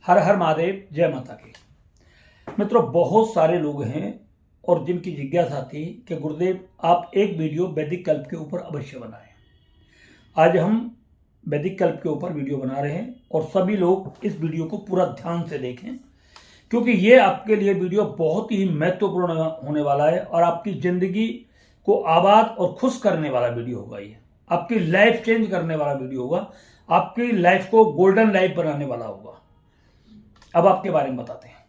हर हर महादेव, जय माता की। मित्रों, बहुत सारे लोग हैं और जिनकी जिज्ञासा थी कि गुरुदेव आप एक वीडियो वैदिक कल्प के ऊपर अवश्य बनाएं। आज हम वैदिक कल्प के ऊपर वीडियो बना रहे हैं और सभी लोग इस वीडियो को पूरा ध्यान से देखें, क्योंकि ये आपके लिए वीडियो बहुत ही महत्वपूर्ण होने वाला है और आपकी जिंदगी को आबाद और खुश करने वाला वीडियो होगा। ये आपकी लाइफ चेंज करने वाला वीडियो होगा, आपकी लाइफ को गोल्डन लाइफ बनाने वाला होगा। अब आपके बारे में बताते हैं।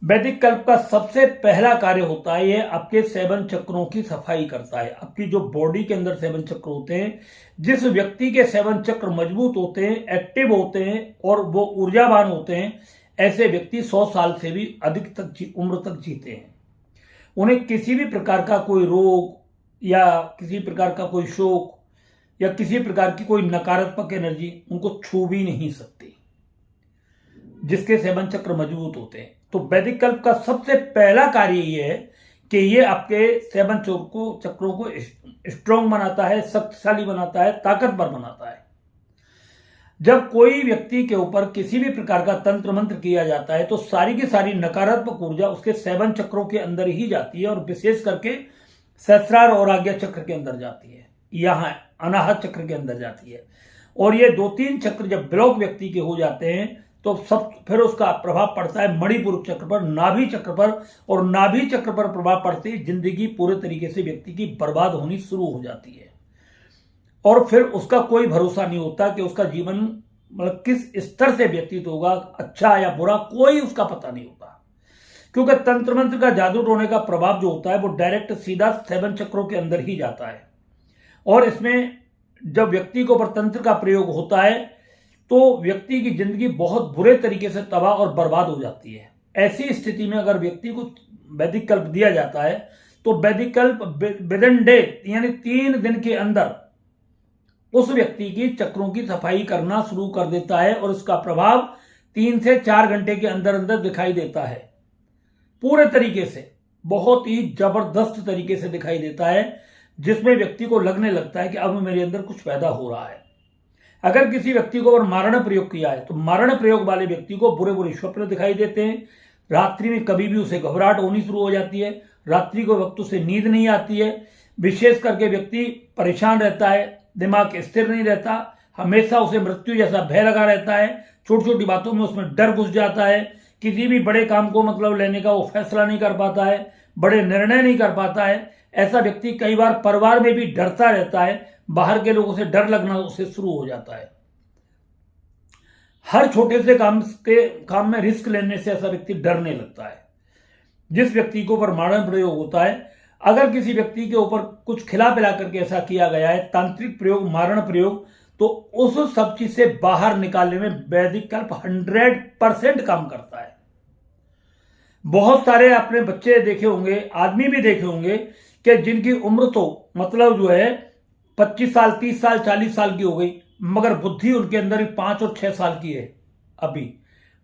वैदिक कल्प का सबसे पहला कार्य होता है, ये आपके 7 चक्रों की सफाई करता है। आपकी जो बॉडी के अंदर 7 चक्र होते हैं, जिस व्यक्ति के 7 चक्र मजबूत होते हैं, एक्टिव होते हैं और वो ऊर्जावान होते हैं, ऐसे व्यक्ति 100 साल से भी अधिक तक उम्र तक जीते हैं। उन्हें किसी भी प्रकार का कोई रोग या किसी प्रकार का कोई शोक या किसी प्रकार की कोई नकारात्मक एनर्जी उनको छू भी नहीं सकती, जिसके 7 चक्र मजबूत होते हैं। तो वैदिक कल्प का सबसे पहला कार्य यह है कि ये आपके 7 चक्रों को स्ट्रॉन्ग बनाता है, शक्तिशाली बनाता है, ताकतवर बनाता है। जब कोई व्यक्ति के ऊपर किसी भी प्रकार का तंत्र मंत्र किया जाता है तो सारी की सारी नकारात्मक ऊर्जा उसके 7 चक्रों के अंदर ही जाती है और विशेष करके सहस्रार और आज्ञा चक्र के अंदर जाती है, यहां अनाहत चक्र के अंदर जाती है। और ये 2-3 चक्र जब ब्लॉक व्यक्ति के हो जाते हैं तो सब फिर उसका प्रभाव पड़ता है मणिपुर चक्र पर, नाभि चक्र पर, और नाभि चक्र पर प्रभाव पड़ते ही जिंदगी पूरे तरीके से व्यक्ति की बर्बाद होनी शुरू हो जाती है और फिर उसका कोई भरोसा नहीं होता कि उसका जीवन मतलब किस स्तर से व्यतीत होगा, अच्छा या बुरा, कोई उसका पता नहीं होता। क्योंकि तंत्र मंत्र का जादू टोने का प्रभाव जो होता है वो डायरेक्ट सीधा 7 चक्रों के अंदर ही जाता है और इसमें जब व्यक्ति के ऊपर तंत्र का प्रयोग होता है तो व्यक्ति की जिंदगी बहुत बुरे तरीके से तबाह और बर्बाद हो जाती है। ऐसी स्थिति में अगर व्यक्ति को वैदिक कल्प दिया जाता है तो वैदिक कल्प विद इन डे यानी 3 दिन के अंदर उस व्यक्ति की चक्रों की सफाई करना शुरू कर देता है और उसका प्रभाव 3 से 4 घंटे के अंदर अंदर दिखाई देता है। पूरे तरीके से, बहुत ही जबरदस्त तरीके से दिखाई देता है, जिसमें व्यक्ति को लगने लगता है कि अब मेरे अंदर कुछ पैदा हो रहा है। अगर किसी व्यक्ति को मारण प्रयोग किया है तो मारण प्रयोग वाले व्यक्ति को बुरे बुरे स्वप्न दिखाई देते हैं। रात्रि में कभी भी उसे घबराहट होनी शुरू हो जाती है, रात्रि को वक्त उसे नींद नहीं आती है, विशेष करके व्यक्ति परेशान रहता है, दिमाग स्थिर नहीं रहता, हमेशा उसे मृत्यु जैसा भय लगा रहता है, छोटी छोटी बातों में उसमें डर घुस जाता है, किसी भी बड़े काम को मतलब लेने का वो फैसला नहीं कर पाता है, बड़े निर्णय नहीं कर पाता है। ऐसा व्यक्ति कई बार परिवार में भी डरता रहता है, बाहर के लोगों से डर लगना उसे शुरू हो जाता है। हर छोटे से काम में रिस्क लेने से ऐसा व्यक्ति डरने लगता है। जिस व्यक्ति के ऊपर मारण प्रयोग होता है, अगर किसी व्यक्ति के ऊपर कुछ खिला पिला करके ऐसा किया गया है, तांत्रिक प्रयोग, मारण प्रयोग, तो उस सब चीज से बाहर निकालने में वैदिक कल्प 100% काम करता है। बहुत सारे आपने बच्चे देखे होंगे, आदमी भी देखे होंगे कि जिनकी उम्र तो मतलब जो है 25 साल, 30 साल, 40 साल की हो गई, मगर बुद्धि उनके अंदर 5 और 6 साल की है। अभी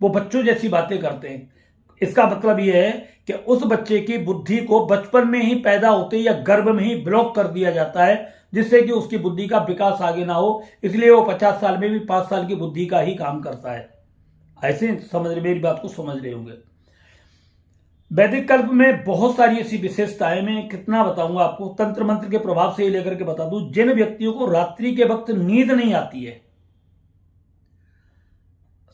वो बच्चों जैसी बातें करते हैं। इसका मतलब यह है कि उस बच्चे की बुद्धि को बचपन में ही पैदा होते या गर्भ में ही ब्लॉक कर दिया जाता है, जिससे कि उसकी बुद्धि का विकास आगे ना हो, इसलिए वो 50 साल में भी 5 साल की बुद्धि का ही काम करता है। ऐसे समझ मेरी बात को समझ रहे होंगे। वैदिक कल्प में बहुत सारी ऐसी विशेषताएं, मैं कितना बताऊंगा आपको, तंत्र मंत्र के प्रभाव से ही लेकर के बता दूं। जिन व्यक्तियों को रात्रि के वक्त नींद नहीं आती है,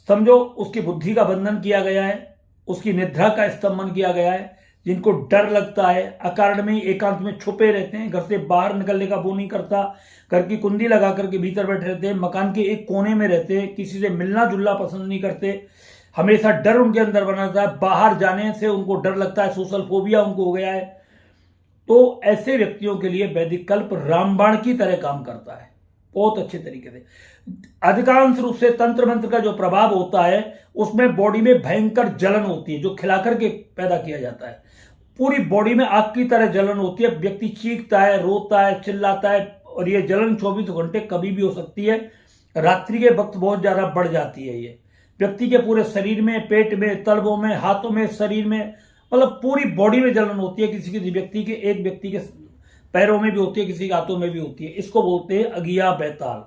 समझो उसकी बुद्धि का बंधन किया गया है, उसकी निद्रा का स्तंभन किया गया है। जिनको डर लगता है, अकारण में एकांत में छुपे रहते हैं, घर से बाहर निकलने का वो नहीं करता, घर की कुंडी लगा करके भीतर बैठे रहते हैं, मकान के एक कोने में रहते हैं, किसी से मिलना जुलना पसंद नहीं करते, हमेशा डर उनके अंदर बना रहता है, बाहर जाने से उनको डर लगता है, सोशल फोबिया उनको हो गया है। तो ऐसे व्यक्तियों के लिए वैदिक कल्प रामबाण की तरह काम करता है, बहुत अच्छे तरीके से। अधिकांश रूप से तंत्र मंत्र का जो प्रभाव होता है उसमें बॉडी में भयंकर जलन होती है, जो खिलाकर के पैदा किया जाता है। पूरी बॉडी में आग की तरह जलन होती है, व्यक्ति चीखता है, रोता है, चिल्लाता है, और ये जलन 24 घंटे कभी भी हो सकती है। रात्रि के वक्त बहुत ज्यादा बढ़ जाती है। ये व्यक्ति के पूरे शरीर में, पेट में, तलवों में, हाथों में, शरीर में, मतलब पूरी बॉडी में जलन होती है। किसी किसी व्यक्ति के, एक व्यक्ति के पैरों में भी होती है, किसी के हाथों में भी होती है। इसको बोलते हैं अगिया बैताल,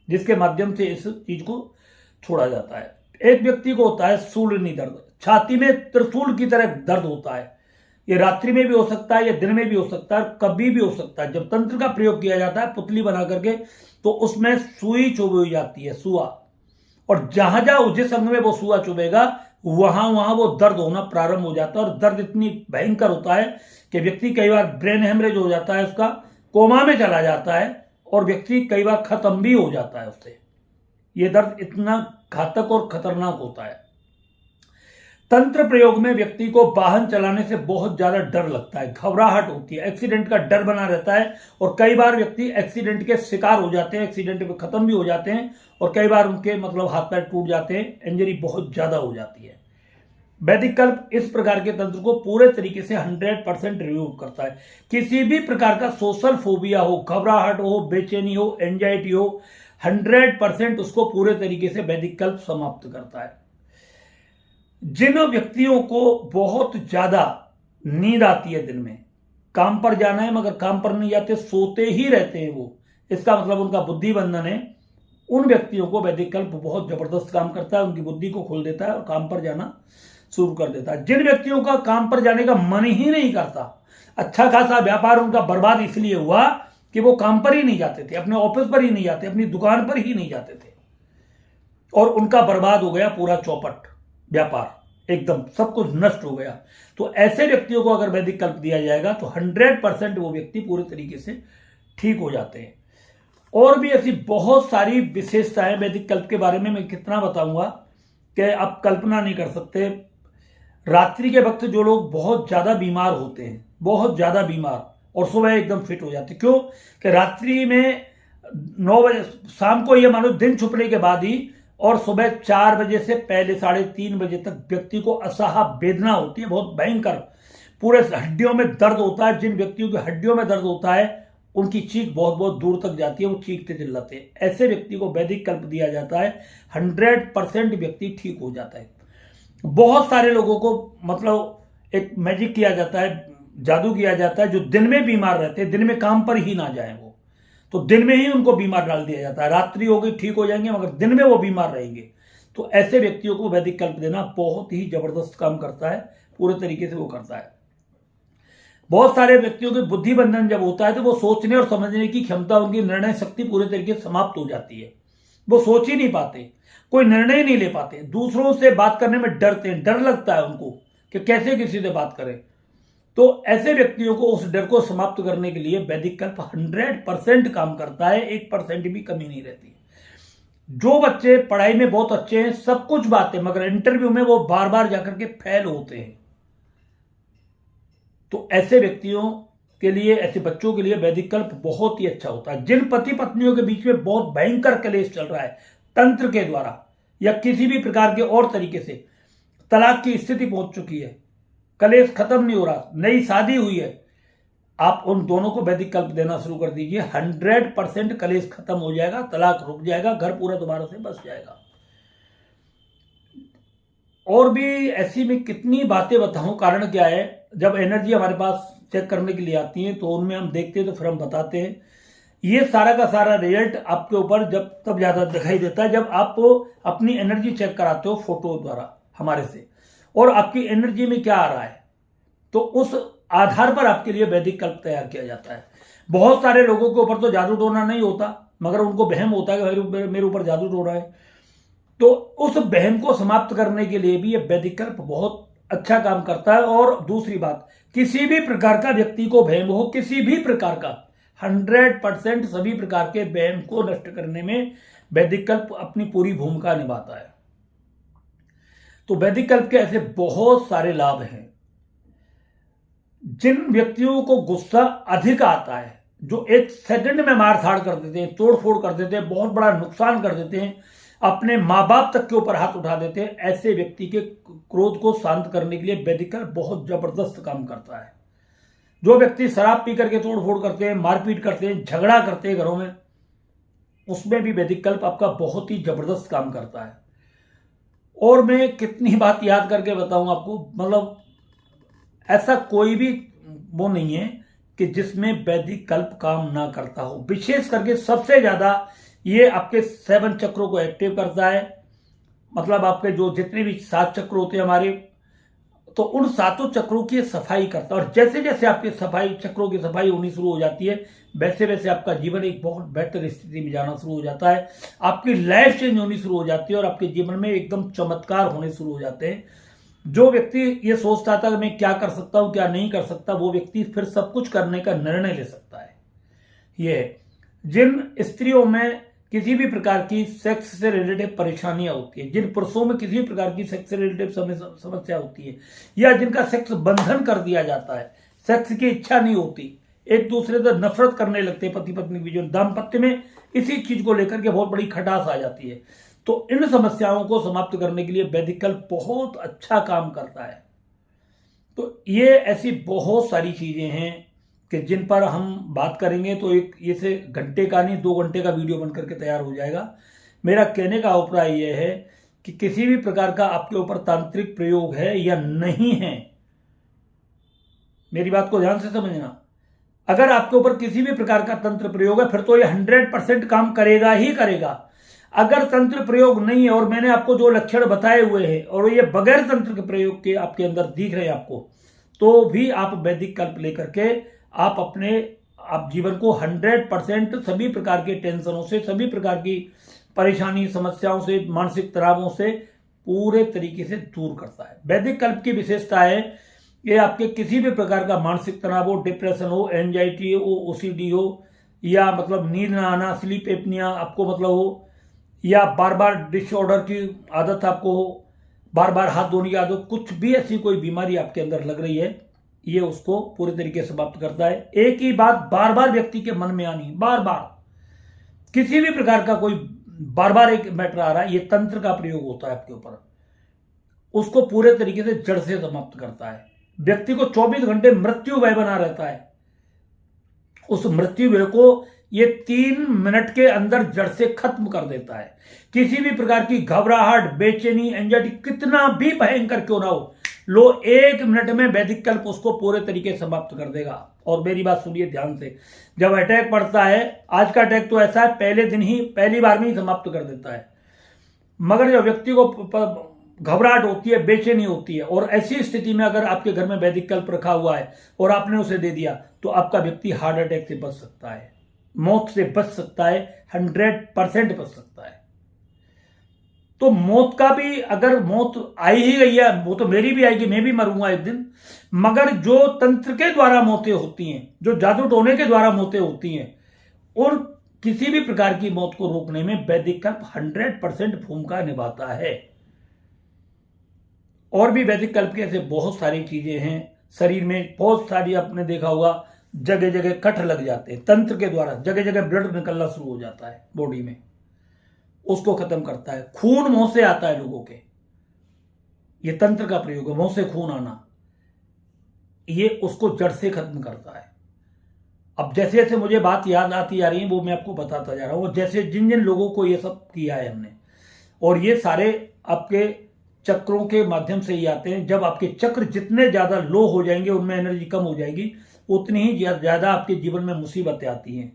जिसके माध्यम से इस चीज को छोड़ा जाता है। एक व्यक्ति को होता है शूलिनी दर्द, छाती में त्रिशूल की तरह दर्द होता है। ये रात्रि में भी हो सकता है या दिन में भी हो सकता है, कभी भी हो सकता है। जब तंत्र का प्रयोग किया जाता है पुतली बना करके, तो उसमें सुई चुभी जाती है, सुआ, और जहां जहां जिस अंग में वो सुआ चुभेगा वहां वहां वो दर्द होना प्रारंभ हो जाता है। और दर्द इतनी भयंकर होता है कि व्यक्ति कई बार ब्रेन हेमरेज हो जाता है, उसका कोमा में चला जाता है, और व्यक्ति कई बार खत्म भी हो जाता है उससे। ये दर्द इतना घातक और खतरनाक होता है। तंत्र प्रयोग में व्यक्ति को वाहन चलाने से बहुत ज्यादा डर लगता है, घबराहट होती है, एक्सीडेंट का डर बना रहता है, और कई बार व्यक्ति एक्सीडेंट के शिकार हो जाते हैं, एक्सीडेंट में खत्म भी हो जाते हैं, और कई बार उनके हाथ पैर टूट जाते हैं, इंजरी बहुत ज्यादा हो जाती है। वैदिक कल्प इस प्रकार के तंत्र को पूरे तरीके से 100% रिमूव करता है। किसी भी प्रकार का सोशल फोबिया हो, घबराहट हो, बेचैनी हो, एंजाइटी हो, 100% उसको पूरे तरीके से वैदिक कल्प समाप्त करता है। जिन व्यक्तियों को बहुत ज्यादा नींद आती है, दिन में काम पर जाना है मगर काम पर नहीं जाते, सोते ही रहते हैं वो, इसका मतलब उनका बुद्धि बंधन है, उन व्यक्तियों को वैदिक कल्प बहुत जबरदस्त काम करता है, उनकी बुद्धि को खोल देता है और काम पर जाना शुरू कर देता है। जिन व्यक्तियों का काम पर जाने का मन ही नहीं करता, अच्छा खासा व्यापार उनका बर्बाद इसलिए हुआ कि वो काम पर ही नहीं जाते थे, अपने ऑफिस पर ही नहीं जाते, अपनी दुकान पर ही नहीं जाते थे, और उनका बर्बाद हो गया पूरा चौपट, व्यापार एकदम सब कुछ नष्ट हो गया। तो ऐसे व्यक्तियों को अगर वैदिक कल्प दिया जाएगा तो 100% वो व्यक्ति पूरे तरीके से ठीक हो जाते हैं। और भी ऐसी बहुत सारी विशेषताएं वैदिक कल्प के बारे में मैं कितना बताऊंगा कि आप कल्पना नहीं कर सकते। रात्रि के वक्त जो लोग बहुत ज्यादा बीमार होते हैं, बहुत ज्यादा बीमार, और सुबह एकदम फिट हो जाते, क्यों कि रात्रि में 9 बजे शाम को, ये मानो दिन छुपने के बाद ही, और सुबह 4 बजे से पहले 3:30 बजे तक व्यक्ति को असह्य वेदना होती है, बहुत भयंकर, पूरे हड्डियों में दर्द होता है। जिन व्यक्तियों की हड्डियों में दर्द होता है उनकी चीख बहुत बहुत दूर तक जाती है, वो चीखते चिल्लाते हैं। ऐसे व्यक्ति को वैदिक कल्प दिया जाता है, 100% व्यक्ति ठीक हो जाता है। बहुत सारे लोगों को एक मैजिक किया जाता है, जादू किया जाता है, जो दिन में बीमार रहते हैं, दिन में काम पर ही ना जाए वो, तो दिन में ही उनको बीमार डाल दिया जाता है। रात्रि हो गई ठीक हो जाएंगे मगर दिन में वो बीमार रहेंगे। तो ऐसे व्यक्तियों को वैदिक कल्प देना बहुत ही जबरदस्त काम करता है, पूरे तरीके से वो करता है। बहुत सारे व्यक्तियों के बुद्धि बंधन जब होता है तो वो सोचने और समझने की क्षमता, उनकी निर्णय शक्ति पूरे तरीके से समाप्त हो जाती है। वो सोच ही नहीं पाते, कोई निर्णय नहीं ले पाते, दूसरों से बात करने में डरते हैं, डर लगता है उनको कि कैसे किसी से बात करें। तो ऐसे व्यक्तियों को उस डर को समाप्त करने के लिए वैदिक कल्प 100% काम करता है, 1% भी कमी नहीं रहती। जो बच्चे पढ़ाई में बहुत अच्छे हैं, सब कुछ बात है, मगर इंटरव्यू में वो बार बार जाकर के फेल होते हैं, तो ऐसे व्यक्तियों के लिए, ऐसे बच्चों के लिए वैदिक कल्प बहुत ही अच्छा होता है। जिन पति पत्नियों के बीच में बहुत भयंकर कलेश चल रहा है तंत्र के द्वारा या किसी भी प्रकार के और तरीके से, तलाक की स्थिति पहुंच चुकी है, कलेश खत्म नहीं हो रहा, नई शादी हुई है, आप उन दोनों को वैदिक कल्प देना शुरू कर दीजिए, 100% कलेश खत्म हो जाएगा, तलाक रुक जाएगा, घर पूरा दोबारा से बस जाएगा। और भी ऐसी में कितनी बातें बताऊं, कारण क्या है, जब एनर्जी हमारे पास चेक करने के लिए आती है तो उनमें हम देखते हैं तो फिर हम बताते हैं। ये सारा का सारा रिजल्ट आपके ऊपर तब ज्यादा दिखाई देता है जब आप अपनी एनर्जी चेक कराते हो फोटो द्वारा हमारे से, और आपकी एनर्जी में क्या आ रहा है, तो उस आधार पर आपके लिए वैदिक कल्प तैयार किया जाता है। बहुत सारे लोगों के ऊपर तो जादू टोना नहीं होता, मगर उनको वहम होता है कि मेरे ऊपर जादू टोना है, तो उस वहम को समाप्त करने के लिए भी ये वैदिक कल्प बहुत अच्छा काम करता है। और दूसरी बात, किसी भी प्रकार का व्यक्ति को वहम हो, किसी भी प्रकार का, 100% सभी प्रकार के वहम को नष्ट करने में वैदिक कल्प अपनी पूरी भूमिका निभाता है। तो वैदिक कल्प के ऐसे बहुत सारे लाभ हैं। जिन व्यक्तियों को गुस्सा अधिक आता है, जो 1 सेकंड में मार धाड़ कर देते हैं, तोड़ फोड़ कर देते हैं, बहुत बड़ा नुकसान कर देते हैं, अपने माँ बाप तक के ऊपर हाथ उठा देते हैं, ऐसे व्यक्ति के क्रोध को शांत करने के लिए वैदिक कल्प बहुत जबरदस्त काम करता है। जो व्यक्ति शराब पी करके तोड़ फोड़ करते हैं, मारपीट करते हैं, झगड़ा करते हैं घरों में, उसमें भी वैदिक कल्प आपका बहुत ही जबरदस्त काम करता है। और मैं कितनी बात याद करके बताऊं आपको, ऐसा कोई भी वो नहीं है कि जिसमें वैदिक कल्प काम ना करता हो। विशेष करके सबसे ज्यादा ये आपके 7 चक्रों को एक्टिव करता है, मतलब आपके जो जितने भी 7 चक्र होते हैं हमारे, तो उन 7 चक्रों की सफाई करता है। और जैसे जैसे आपकी सफाई, चक्रों की सफाई होनी शुरू हो जाती है, वैसे वैसे आपका जीवन एक बहुत बेहतर स्थिति में जाना शुरू हो जाता है। आपकी लाइफ चेंज होनी शुरू हो जाती है और आपके जीवन में एकदम चमत्कार होने शुरू हो जाते हैं। जो व्यक्ति ये सोचता था कि मैं क्या कर सकता हूं, क्या नहीं कर सकता, वो व्यक्ति फिर सब कुछ करने का निर्णय ले सकता है। ये जिन स्त्रियों में किसी भी प्रकार की सेक्स से रिलेटेड परेशानियां होती है, जिन पुरुषों में किसी भी प्रकार की सेक्स से रिलेटेड समस्या होती है, या जिनका सेक्स बंधन कर दिया जाता है, सेक्स की इच्छा नहीं होती, एक दूसरे से नफरत करने लगते हैं पति पत्नी के बीच, दाम्पत्य में इसी चीज को लेकर के बहुत बड़ी खटास आ जाती है, तो इन समस्याओं को समाप्त करने के लिए वैदिक कल्प बहुत अच्छा काम करता है। तो ये ऐसी बहुत सारी चीजें हैं कि जिन पर हम बात करेंगे तो एक ये से घंटे का नहीं 2 घंटे का वीडियो बनकर के तैयार हो जाएगा। मेरा कहने का अभिप्राय यह है कि किसी भी प्रकार का आपके ऊपर तांत्रिक प्रयोग है या नहीं है, मेरी बात को ध्यान से समझना। अगर आपके ऊपर किसी भी प्रकार का तंत्र प्रयोग है, फिर तो ये 100% काम करेगा ही करेगा। अगर तंत्र प्रयोग नहीं है और मैंने आपको जो लक्षण बताए हुए हैं और ये बगैर तंत्र के प्रयोग के आपके अंदर दिख रहे हैं आपको, तो भी आप वैदिक कल्प लेकर के आप जीवन को 100% सभी प्रकार के टेंशनों से, सभी प्रकार की परेशानी, समस्याओं से, मानसिक तनावों से पूरे तरीके से दूर करता है। वैदिक कल्प की विशेषता है ये आपके किसी भी प्रकार का मानसिक तनाव हो, डिप्रेशन हो, एंजाइटी हो, ओसीडी हो, या मतलब नींद ना आना, स्लीप एपनिया आपको मतलब हो, या बार बार डिसऑर्डर की आदत आपको हो, बार बार हाथ धोने की आदत, कुछ भी ऐसी कोई बीमारी आपके अंदर लग रही है, ये उसको पूरे तरीके से समाप्त करता है। एक ही बात बार बार व्यक्ति के मन में आनी, बार बार किसी भी प्रकार का कोई बार बार एक मैटर आ रहा है, ये तंत्र का प्रयोग होता है आपके ऊपर, उसको पूरे तरीके से जड़ से समाप्त करता है। व्यक्ति को 24 घंटे मृत्यु भय बना रहता है, उस मृत्यु भय को ये 3 मिनट के अंदर जड़ से खत्म कर देता है। किसी भी प्रकार की घबराहट, बेचैनी, एंजाइटी कितना भी भयंकर क्यों ना हो, लो 1 मिनट में वैदिक कल्प उसको पूरे तरीके से समाप्त कर देगा। और मेरी बात सुनिए ध्यान से, जब अटैक पड़ता है, आज का अटैक तो ऐसा है पहले दिन ही, पहली बार में ही समाप्त कर देता है, मगर जब व्यक्ति को घबराहट होती है, बेचैनी होती है, और ऐसी स्थिति में अगर आपके घर में वैदिक कल्प रखा हुआ है और आपने उसे दे दिया, तो आपका व्यक्ति हार्ट अटैक से बच सकता है, मौत से बच सकता है, 100% बच सकता है। तो मौत का भी, अगर मौत आई ही गई है, वो तो मेरी भी आएगी, मैं भी मरूंगा एक दिन, मगर जो तंत्र के द्वारा मौतें होती हैं, जो जादू टोने के द्वारा मौतें होती हैं, और किसी भी प्रकार की मौत को रोकने में वैदिक कल्प 100% भूमिका निभाता है। और भी वैदिक कल्प के ऐसे बहुत सारी चीजें हैं, शरीर में बहुत सारी, आपने देखा होगा जगह जगह कट लग जाते हैं तंत्र के द्वारा, जगह जगह ब्लड निकलना शुरू हो जाता है बॉडी में, उसको खत्म करता है। खून मुंह से आता है लोगों के, ये तंत्र का प्रयोग है, मुंह से खून आना, ये उसको जड़ से खत्म करता है। अब जैसे जैसे मुझे बात याद आती जा रही है वो मैं आपको बताता जा रहा हूं, जैसे जिन जिन लोगों को ये सब किया है हमने, और ये सारे आपके चक्रों के माध्यम से ही आते हैं। जब आपके चक्र जितने ज्यादा लो हो जाएंगे, उनमें एनर्जी कम हो जाएगी, उतनी ही ज्यादा आपके जीवन में मुसीबतें आती हैं,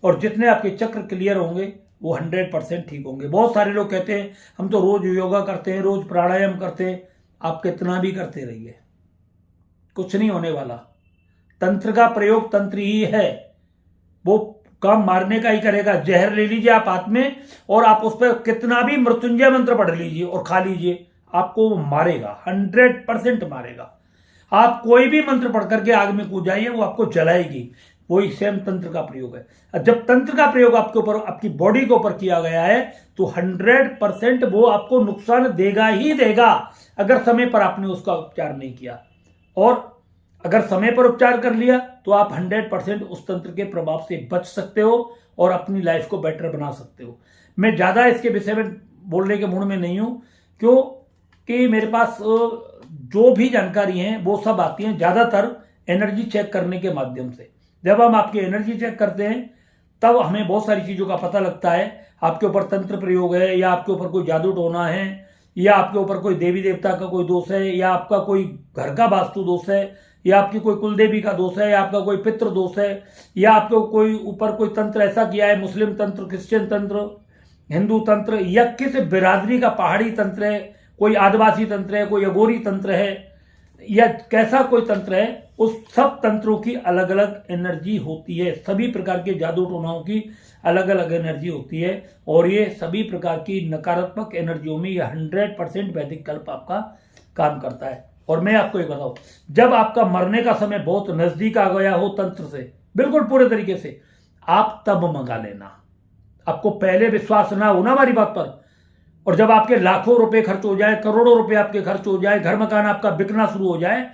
और जितने आपके चक्र क्लियर होंगे वो 100% ठीक होंगे। बहुत सारे लोग कहते हैं हम तो रोज योगा करते हैं, रोज प्राणायाम करते हैं, आप कितना भी करते रहिए, कुछ नहीं होने वाला। तंत्र का प्रयोग तंत्र ही है, वो काम मारने का ही करेगा। जहर ले लीजिए आप हाथ में और आप उस पर कितना भी मृत्युंजय मंत्र पढ़ लीजिए और खा लीजिए, आपको वो मारेगा, 100% मारेगा। आप कोई भी मंत्र पढ़ करके आग में कूद जाइए, वो आपको जलाएगी। वही सेम तंत्र का प्रयोग है। जब तंत्र का प्रयोग आपके ऊपर, आपकी बॉडी के ऊपर किया गया है, तो 100% वो आपको नुकसान देगा ही देगा, अगर समय पर आपने उसका उपचार नहीं किया। और अगर समय पर उपचार कर लिया तो आप 100% उस तंत्र के प्रभाव से बच सकते हो और अपनी लाइफ को बेटर बना सकते हो। मैं ज्यादा इसके विषय में बोलने के मूड में नहीं हूं, क्योंकि मेरे पास जो भी जानकारी है वो सब आती है ज्यादातर एनर्जी चेक करने के माध्यम से। जब हम आपकी एनर्जी चेक करते हैं तब हमें बहुत सारी चीजों का पता लगता है। आपके ऊपर तंत्र प्रयोग है, या आपके ऊपर कोई जादू टोना है, या आपके ऊपर कोई देवी देवता का कोई दोष है, या आपका कोई घर का वास्तु दोष है, या आपकी कोई कुलदेवी का दोष है, या आपका कोई पितृ दोष है, या आपके कोई ऊपर कोई तंत्र ऐसा किया है, मुस्लिम तंत्र, क्रिश्चियन तंत्र, हिंदू तंत्र या किस बिरादरी का पहाड़ी तंत्र है, कोई आदिवासी तंत्र है, कोई अगोरी तंत्र है या कैसा कोई तंत्र है, उस सब तंत्रों की अलग अलग एनर्जी होती है। सभी प्रकार के जादू टोनाओं की अलग अलग एनर्जी होती है और ये सभी प्रकार की नकारात्मक एनर्जियों में ये 100% वैदिक कल्प आपका काम करता है। और मैं आपको ये बताऊं, जब आपका मरने का समय बहुत नजदीक आ गया हो तंत्र से बिल्कुल पूरे तरीके से, आप तब मंगा लेना। आपको पहले विश्वास ना हो ना हमारी बात पर, और जब आपके लाखों रुपए खर्च हो जाए, करोड़ों रुपए आपके खर्च हो जाए, घर मकान आपका बिकना शुरू हो जाए,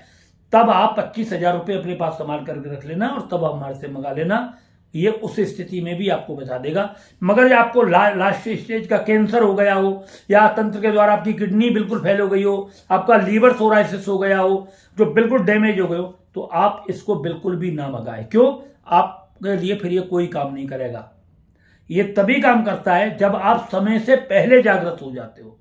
तब आप 25,000 रुपए अपने पास संभाल करके रख लेना और तब हमारे से मंगा लेना। ये उस स्थिति में भी आपको बचा देगा। मगर आपको लास्ट स्टेज का कैंसर हो गया हो या तंत्र के द्वारा आपकी किडनी बिल्कुल फेल हो गई हो, आपका लीवर सोराइसिस हो गया हो जो बिल्कुल डैमेज हो गए हो, तो आप इसको बिल्कुल भी ना मंगाएं। क्यों? आपके लिए फिर ये कोई काम नहीं करेगा। ये तभी काम करता है जब आप समय से पहले जागृत हो जाते हो।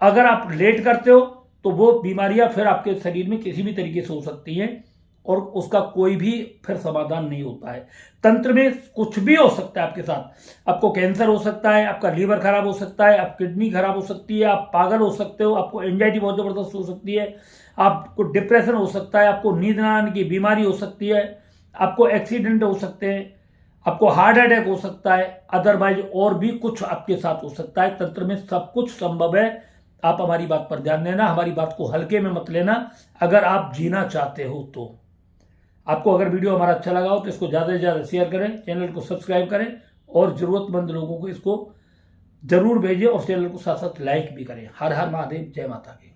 अगर आप लेट करते हो तो वो बीमारियां फिर आपके शरीर में किसी भी तरीके से हो सकती हैं और उसका कोई भी फिर समाधान नहीं होता है। तंत्र में कुछ भी हो सकता है आपके साथ। आपको कैंसर हो सकता है, आपका लीवर खराब हो सकता है, आप किडनी खराब हो सकती है, आप पागल हो सकते हो, आपको एंजाइटी बहुत जबरदस्त हो सकती है, आपको डिप्रेशन हो सकता है, आपको नींद न आने की बीमारी हो सकती है, आपको एक्सीडेंट हो सकते हैं, आपको हार्ट अटैक हो सकता है, अदरवाइज और भी कुछ आपके साथ हो सकता है। तंत्र में सब कुछ संभव है। आप हमारी बात पर ध्यान देना, हमारी बात को हल्के में मत लेना। अगर आप जीना चाहते हो तो आपको अगर वीडियो हमारा अच्छा लगा हो तो इसको ज़्यादा से ज़्यादा शेयर करें, चैनल को सब्सक्राइब करें और ज़रूरतमंद लोगों को इसको जरूर भेजें और चैनल को साथ साथ लाइक भी करें। हर हर महादेव, जय माता की।